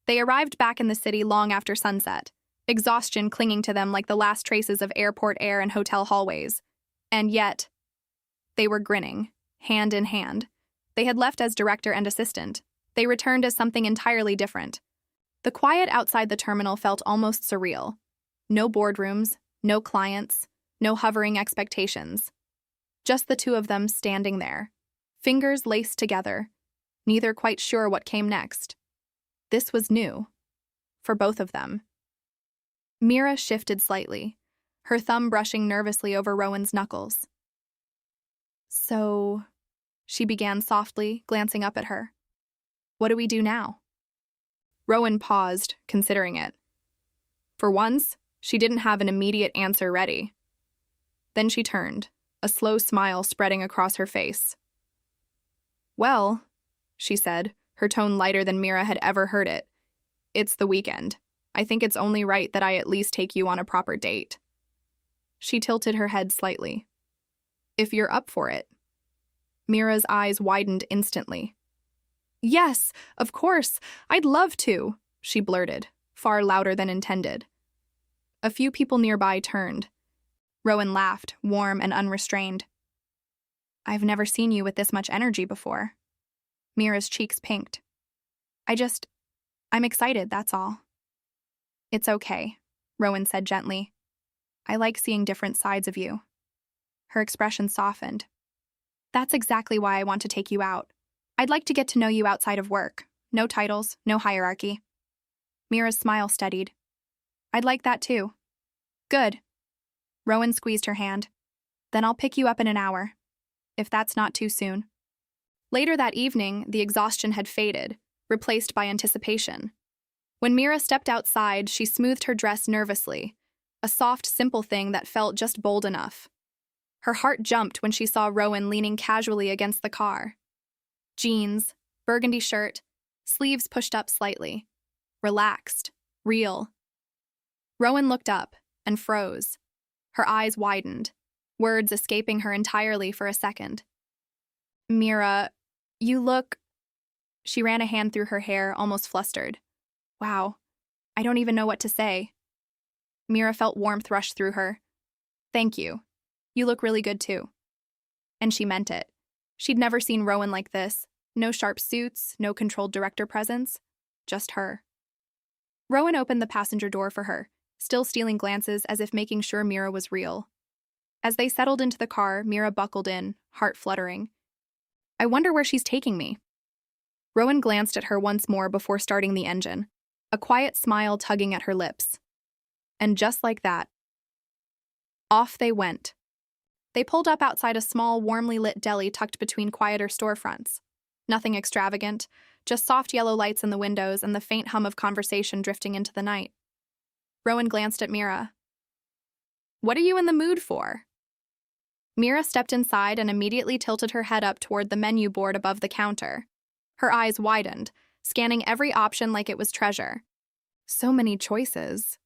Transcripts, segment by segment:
They arrived back in the city long after sunset, exhaustion clinging to them like the last traces of airport air and hotel hallways. And yet, they were grinning, hand in hand. They had left as director and assistant. They returned as something entirely different. The quiet outside the terminal felt almost surreal. No boardrooms, no clients, no hovering expectations. Just the two of them standing there, fingers laced together, neither quite sure what came next. This was new. For both of them. Mira shifted slightly, her thumb brushing nervously over Rowan's knuckles. "So," she began softly, glancing up at her. "What do we do now?" Rowan paused, considering it. For once, she didn't have an immediate answer ready. Then she turned, a slow smile spreading across her face. "Well," she said, her tone lighter than Mira had ever heard it. "It's the weekend. I think it's only right that I at least take you on a proper date." She tilted her head slightly. "If you're up for it." Mira's eyes widened instantly. "Yes, of course, I'd love to," she blurted, far louder than intended. A few people nearby turned. Rowan laughed, warm and unrestrained. "I've never seen you with this much energy before." Mira's cheeks pinked. I'm excited, that's all." "It's okay," Rowan said gently. "I like seeing different sides of you." Her expression softened. "That's exactly why I want to take you out. I'd like to get to know you outside of work. No titles, no hierarchy." Mira's smile steadied. "I'd like that too." "Good." Rowan squeezed her hand. "Then I'll pick you up in an hour. If that's not too soon." Later that evening, the exhaustion had faded, replaced by anticipation. When Mira stepped outside, she smoothed her dress nervously, a soft, simple thing that felt just bold enough. Her heart jumped when she saw Rowan leaning casually against the car. Jeans, burgundy shirt, sleeves pushed up slightly. Relaxed, real. Rowan looked up and froze. Her eyes widened, words escaping her entirely for a second. "Mira, you look..." She ran a hand through her hair, almost flustered. "Wow, I don't even know what to say." Mira felt warmth rush through her. "Thank you. You look really good too." And she meant it. She'd never seen Rowan like this. No sharp suits, no controlled director presence. Just her. Rowan opened the passenger door for her, still stealing glances as if making sure Mira was real. As they settled into the car, Mira buckled in, heart fluttering. "I wonder where she's taking me." Rowan glanced at her once more before starting the engine, a quiet smile tugging at her lips. And just like that, off they went. They pulled up outside a small, warmly lit deli tucked between quieter storefronts. Nothing extravagant, just soft yellow lights in the windows and the faint hum of conversation drifting into the night. Rowan glanced at Mira. "What are you in the mood for?" Mira stepped inside and immediately tilted her head up toward the menu board above the counter. Her eyes widened, scanning every option like it was treasure. "So many choices,"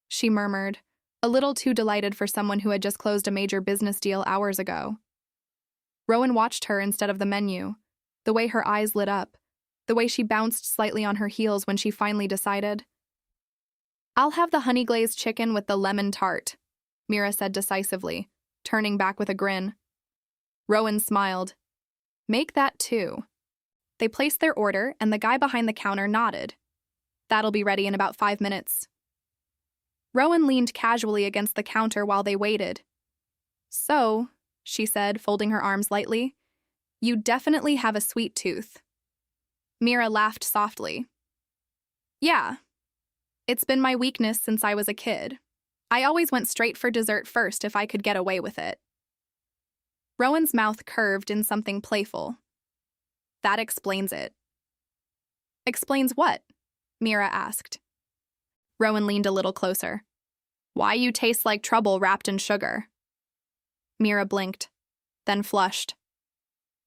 she murmured, a little too delighted for someone who had just closed a major business deal hours ago. Rowan watched her instead of the menu, the way her eyes lit up, the way she bounced slightly on her heels when she finally decided. "I'll have the honey-glazed chicken with the lemon tart," Mira said decisively, turning back with a grin. Rowan smiled. "Make that too." They placed their order, and the guy behind the counter nodded. "That'll be ready in about 5 minutes." Rowan leaned casually against the counter while they waited. "So," she said, folding her arms lightly, "you definitely have a sweet tooth." Mira laughed softly. "Yeah. It's been my weakness since I was a kid. I always went straight for dessert first if I could get away with it." Rowan's mouth curved in something playful. "That explains it." "Explains what?" Mira asked. Rowan leaned a little closer. "Why you taste like trouble wrapped in sugar." Mira blinked, then flushed.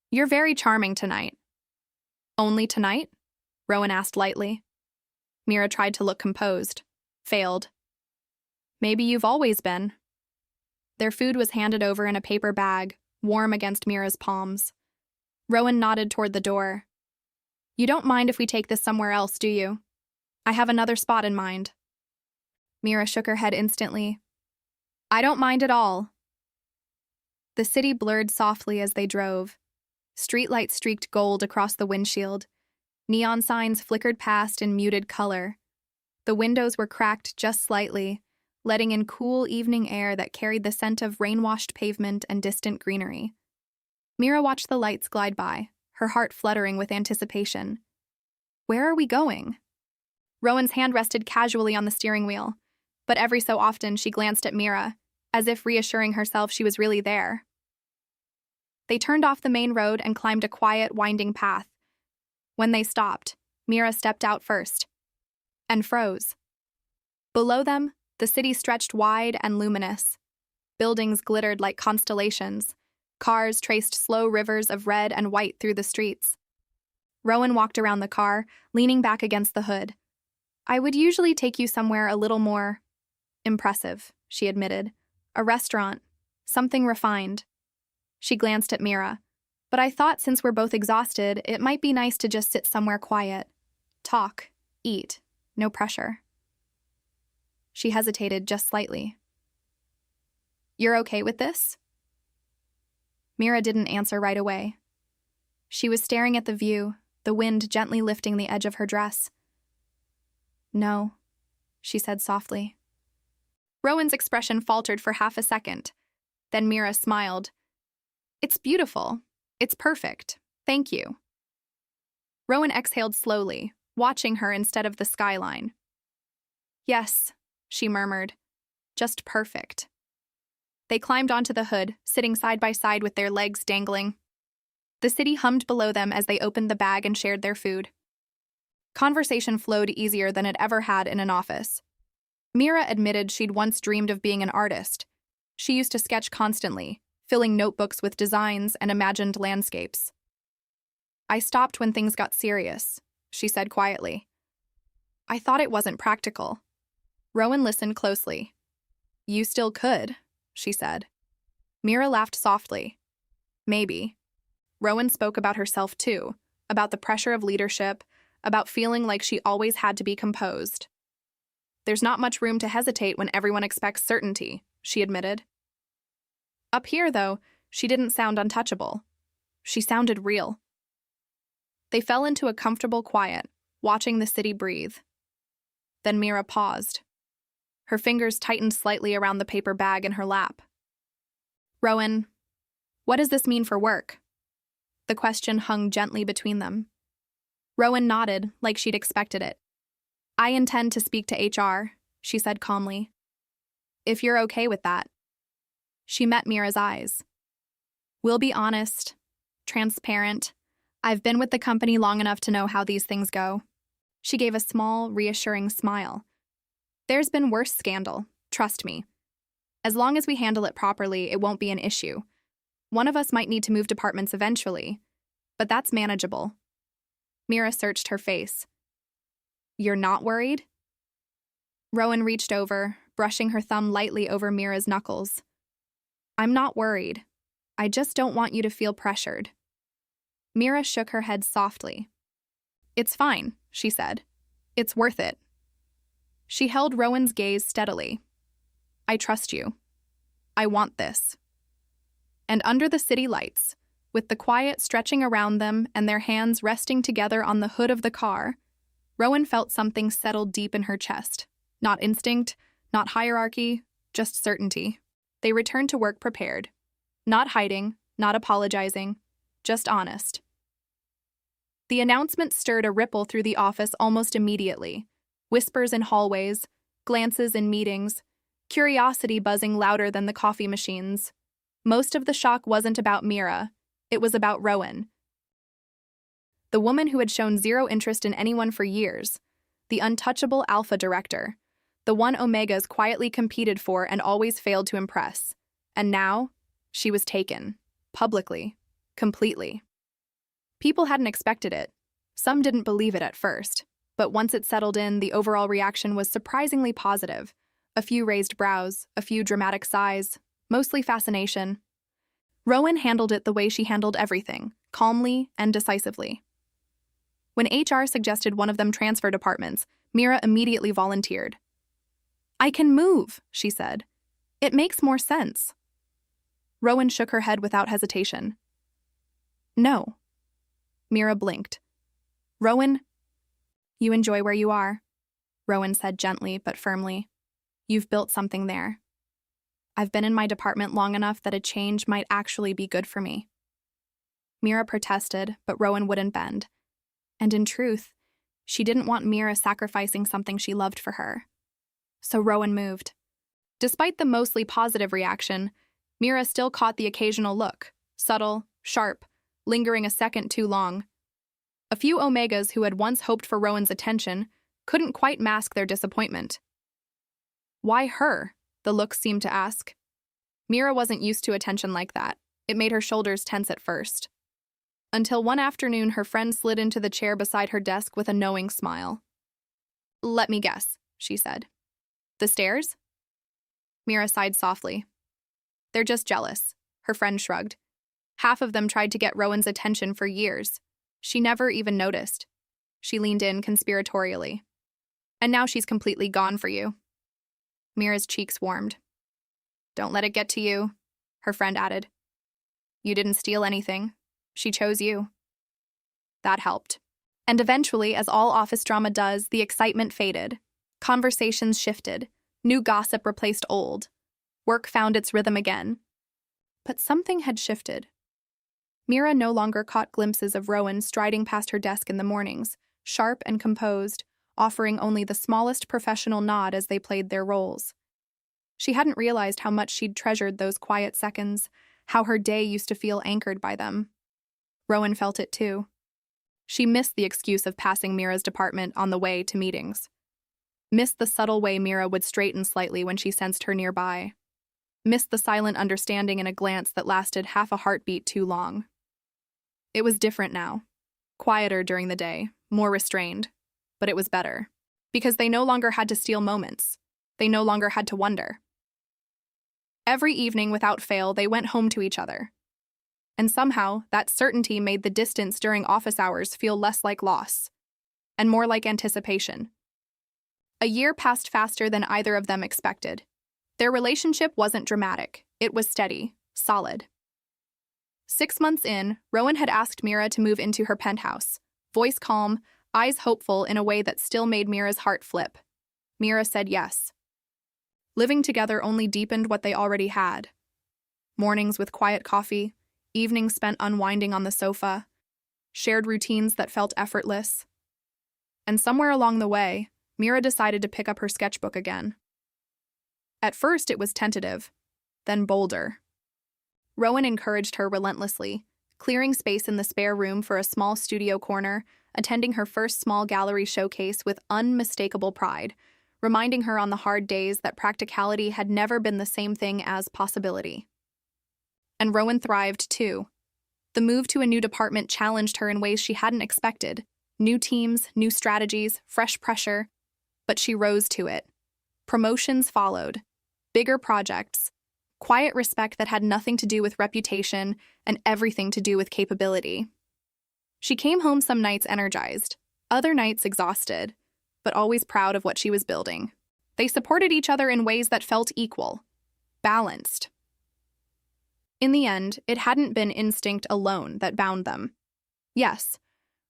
"You're very charming tonight." "Only tonight?" Rowan asked lightly. Mira tried to look composed. Failed. "Maybe you've always been." Their food was handed over in a paper bag, warm against Mira's palms. Rowan nodded toward the door. "You don't mind if we take this somewhere else, do you?" I have another spot in mind. Mira shook her head instantly. I don't mind at all. The city blurred softly as they drove. Streetlights streaked gold across the windshield. Neon signs flickered past in muted color. The windows were cracked just slightly, letting in cool evening air that carried the scent of rain-washed pavement and distant greenery. Mira watched the lights glide by, her heart fluttering with anticipation. Where are we going? Rowan's hand rested casually on the steering wheel, but every so often she glanced at Mira, as if reassuring herself she was really there. They turned off the main road and climbed a quiet, winding path. When they stopped, Mira stepped out first and froze. Below them, the city stretched wide and luminous. Buildings glittered like constellations. Cars traced slow rivers of red and white through the streets. Rowan walked around the car, leaning back against the hood. I would usually take you somewhere a little more impressive, she admitted. A restaurant, something refined. She glanced at Mira. But I thought since we're both exhausted, it might be nice to just sit somewhere quiet. Talk, eat, no pressure. She hesitated just slightly. You're okay with this? Mira didn't answer right away. She was staring at the view, the wind gently lifting the edge of her dress. No, she said softly. Rowan's expression faltered for half a second. Then Mira smiled. It's beautiful. It's perfect. Thank you. Rowan exhaled slowly, watching her instead of the skyline. Yes, she murmured. Just perfect. They climbed onto the hood, sitting side by side with their legs dangling. The city hummed below them as they opened the bag and shared their food. Conversation flowed easier than it ever had in an office. Mira admitted she'd once dreamed of being an artist. She used to sketch constantly, filling notebooks with designs and imagined landscapes. I stopped when things got serious, she said quietly. I thought it wasn't practical. Rowan listened closely. You still could, she said. Mira laughed softly. Maybe. Rowan spoke about herself too, about the pressure of leadership, about feeling like she always had to be composed. There's not much room to hesitate when everyone expects certainty, she admitted. Up here, though, she didn't sound untouchable. She sounded real. They fell into a comfortable quiet, watching the city breathe. Then Mira paused. Her fingers tightened slightly around the paper bag in her lap. Rowan, what does this mean for work? The question hung gently between them. Rowan nodded, like she'd expected it. I intend to speak to HR, she said calmly. If you're okay with that. She met Mira's eyes. We'll be honest, transparent. I've been with the company long enough to know how these things go. She gave a small, reassuring smile. There's been worse scandal, trust me. As long as we handle it properly, it won't be an issue. One of us might need to move departments eventually, but that's manageable. Mira searched her face. You're not worried? Rowan reached over, brushing her thumb lightly over Mira's knuckles. I'm not worried. I just don't want you to feel pressured. Mira shook her head softly. It's fine, she said. It's worth it. She held Rowan's gaze steadily. I trust you. I want this. And under the city lights, with the quiet stretching around them and their hands resting together on the hood of the car, Rowan felt something settle deep in her chest. Not instinct, not hierarchy, just certainty. They returned to work prepared. Not hiding, not apologizing, just honest. The announcement stirred a ripple through the office almost immediately. Whispers in hallways, glances in meetings, curiosity buzzing louder than the coffee machines. Most of the shock wasn't about Mira, it was about Rowan. The woman who had shown zero interest in anyone for years, the untouchable alpha director, the one Omegas quietly competed for and always failed to impress. And now, she was taken, publicly, completely. People hadn't expected it. Some didn't believe it at first, but once it settled in, the overall reaction was surprisingly positive. A few raised brows, a few dramatic sighs, mostly fascination. Rowan handled it the way she handled everything, calmly and decisively. When HR suggested one of them transfer departments, Mira immediately volunteered. "I can move," she said. "It makes more sense." Rowan shook her head without hesitation. "No." Mira blinked. "Rowan, you enjoy where you are," Rowan said gently but firmly. "You've built something there. I've been in my department long enough that a change might actually be good for me." Mira protested, but Rowan wouldn't bend. And in truth, she didn't want Mira sacrificing something she loved for her. So Rowan moved. Despite the mostly positive reaction, Mira still caught the occasional look, subtle, sharp, lingering a second too long. A few Omegas who had once hoped for Rowan's attention couldn't quite mask their disappointment. "Why her?" the looks seemed to ask. Mira wasn't used to attention like that. It made her shoulders tense at first. Until one afternoon her friend slid into the chair beside her desk with a knowing smile. "Let me guess," she said. "The stairs?" Mira sighed softly. "They're just jealous," her friend shrugged. "Half of them tried to get Rowan's attention for years. She never even noticed." She leaned in conspiratorially. "And now she's completely gone for you." Mira's cheeks warmed. "Don't let it get to you," her friend added. "You didn't steal anything. She chose you." That helped. And eventually, as all office drama does, the excitement faded. Conversations shifted. New gossip replaced old. Work found its rhythm again. But something had shifted. Mira no longer caught glimpses of Rowan striding past her desk in the mornings, sharp and composed, offering only the smallest professional nod as they played their roles. She hadn't realized how much she'd treasured those quiet seconds, how her day used to feel anchored by them. Rowan felt it too. She missed the excuse of passing Mira's department on the way to meetings. Missed the subtle way Mira would straighten slightly when she sensed her nearby. Missed the silent understanding in a glance that lasted half a heartbeat too long. It was different now. Quieter during the day, more restrained. But it was better. Because they no longer had to steal moments. They no longer had to wonder. Every evening, without fail, they went home to each other. And somehow, that certainty made the distance during office hours feel less like loss, and more like anticipation. A year passed faster than either of them expected. Their relationship wasn't dramatic. It was steady, solid. 6 months in, Rowan had asked Mira to move into her penthouse. Voice calm, eyes hopeful in a way that still made Mira's heart flip. Mira said yes. Living together only deepened what they already had. Mornings with quiet coffee, evenings spent unwinding on the sofa, shared routines that felt effortless. And somewhere along the way, Mira decided to pick up her sketchbook again. At first it was tentative, then bolder. Rowan encouraged her relentlessly, clearing space in the spare room for a small studio corner, attending her first small gallery showcase with unmistakable pride, reminding her on the hard days that practicality had never been the same thing as possibility. And Rowan thrived, too. The move to a new department challenged her in ways she hadn't expected. New teams, new strategies, fresh pressure. But she rose to it. Promotions followed. Bigger projects. Quiet respect that had nothing to do with reputation and everything to do with capability. She came home some nights energized, other nights exhausted, but always proud of what she was building. They supported each other in ways that felt equal, balanced. In the end, it hadn't been instinct alone that bound them. Yes,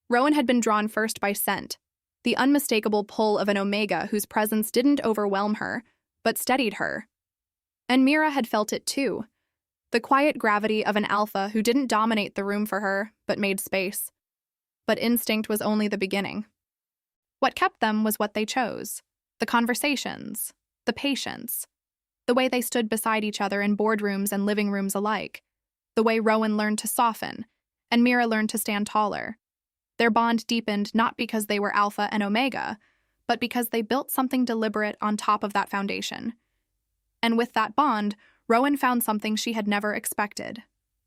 Rowan had been drawn first by scent, the unmistakable pull of an Omega whose presence didn't overwhelm her, but steadied her. And Mira had felt it too, the quiet gravity of an alpha who didn't dominate the room for her, but made space. But instinct was only the beginning. What kept them was what they chose, the conversations, the patience, the way they stood beside each other in boardrooms and living rooms alike, the way Rowan learned to soften, and Mira learned to stand taller. Their bond deepened not because they were alpha and omega, but because they built something deliberate on top of that foundation. And with that bond, Rowan found something she had never expected: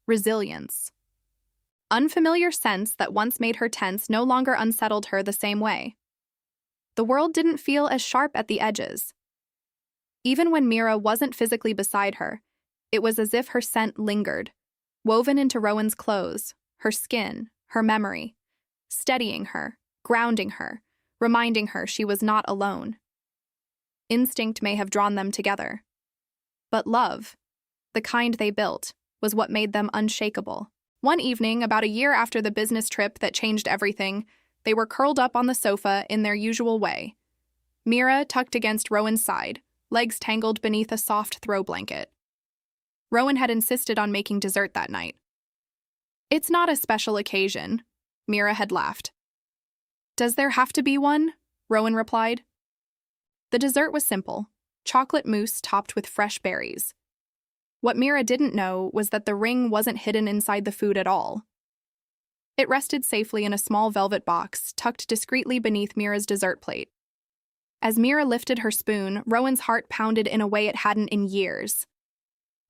resilience. Unfamiliar scents that once made her tense no longer unsettled her the same way. The world didn't feel as sharp at the edges. Even when Mira wasn't physically beside her, it was as if her scent lingered, woven into Rowan's clothes, her skin, her memory, steadying her, grounding her, reminding her she was not alone. Instinct may have drawn them together, but love, the kind they built, was what made them unshakable. One evening, about a year after the business trip that changed everything, they were curled up on the sofa in their usual way. Mira tucked against Rowan's side, legs tangled beneath a soft throw blanket. Rowan had insisted on making dessert that night. "It's not a special occasion," Mira had laughed. "Does there have to be one?" Rowan replied. The dessert was simple, chocolate mousse topped with fresh berries. What Mira didn't know was that the ring wasn't hidden inside the food at all. It rested safely in a small velvet box, tucked discreetly beneath Mira's dessert plate. As Mira lifted her spoon, Rowan's heart pounded in a way it hadn't in years.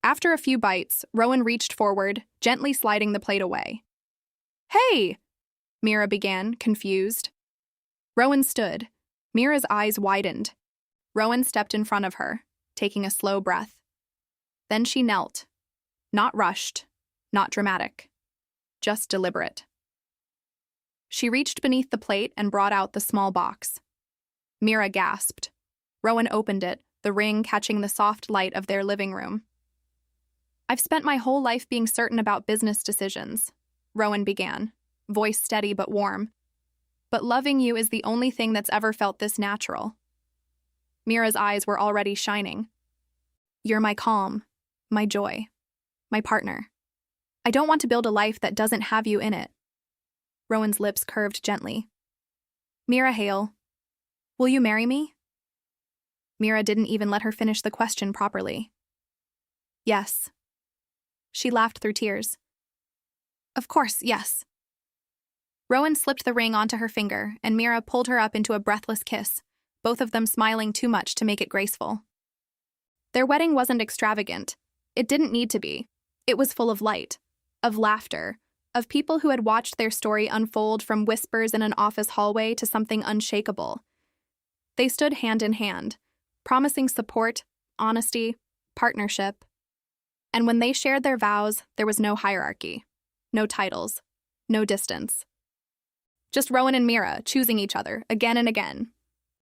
After a few bites, Rowan reached forward, gently sliding the plate away. "Hey!" Mira began, confused. Rowan stood. Mira's eyes widened. Rowan stepped in front of her, taking a slow breath. Then she knelt. Not rushed, not dramatic, just deliberate. She reached beneath the plate and brought out the small box. Mira gasped. Rowan opened it, the ring catching the soft light of their living room. "I've spent my whole life being certain about business decisions," Rowan began, voice steady but warm. "But loving you is the only thing that's ever felt this natural." Mira's eyes were already shining. "You're my calm, my joy, my partner. I don't want to build a life that doesn't have you in it." Rowan's lips curved gently. "Mira Hale, will you marry me?" Mira didn't even let her finish the question properly. "Yes." She laughed through tears. "Of course, yes." Rowan slipped the ring onto her finger, and Mira pulled her up into a breathless kiss, both of them smiling too much to make it graceful. Their wedding wasn't extravagant. It didn't need to be. It was full of light, of laughter, of people who had watched their story unfold from whispers in an office hallway to something unshakable. They stood hand in hand, promising support, honesty, partnership. And when they shared their vows, there was no hierarchy, no titles, no distance. Just Rowan and Mira choosing each other again and again.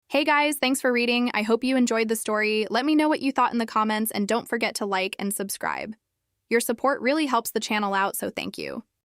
Hey guys, thanks for reading. I hope you enjoyed the story. Let me know what you thought in the comments, and don't forget to like and subscribe. Your support really helps the channel out, so thank you.